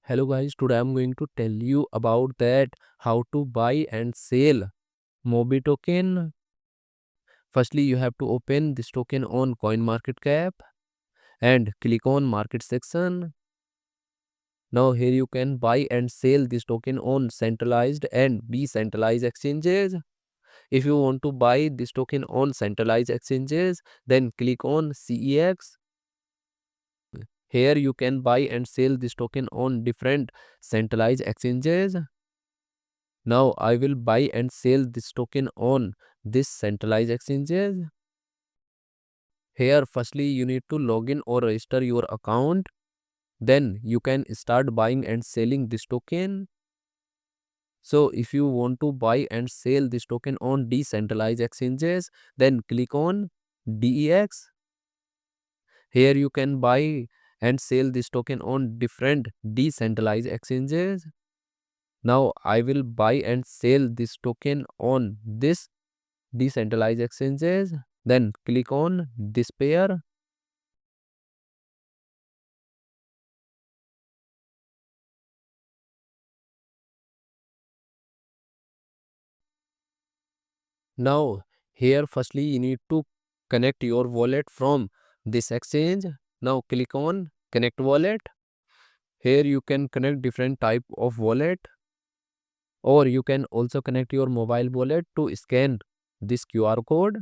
Hello guys, today I'm going to tell you about that how to buy and sell Mobi token. Firstly, you have to open this token on CoinMarketCap and click on market section. Now here you can buy and sell this token on centralized and decentralized exchanges. If you want to buy this token on centralized exchanges, then click on CEX. Here you can buy and sell this token on different centralized exchanges. Now I will buy and sell this token on this centralized exchanges. Here firstly you need to log in or register your account. Then you can start buying and selling this token. So if you want to buy and sell this token on decentralized exchanges, then click on DEX. Here you can buy and sell this token on different decentralized exchanges. Now I will buy and sell this token on this decentralized exchanges. Then click on this pair. Now here firstly you need to connect your wallet from this exchange. Now click on connect wallet. Here you can connect different type of wallet, or you can also connect your mobile wallet to scan this QR code.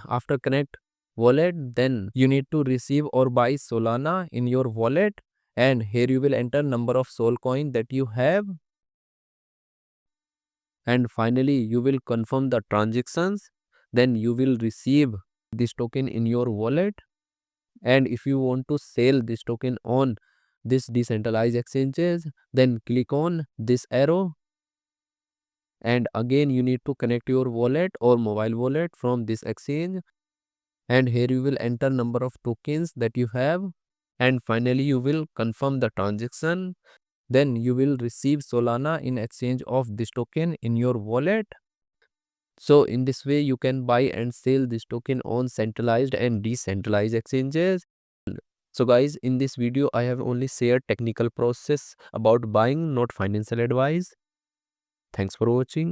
After connect wallet, then you need to receive or buy Solana in your wallet, and here you will enter number of Sol coin that you have, and finally you will confirm the transactions. Then you will receive this token in your wallet. And if you want to sell this token on this decentralized exchanges, then click on this arrow, and again you need to connect your wallet or mobile wallet from this exchange, and here you will enter number of tokens that you have, and finally you will confirm the transaction. Then you will receive Solana in exchange of this token in your wallet. So in this way you can buy and sell this token on centralized and decentralized exchanges. So guys, in this video I have only shared technical process about buying, not financial advice. Thanks for watching.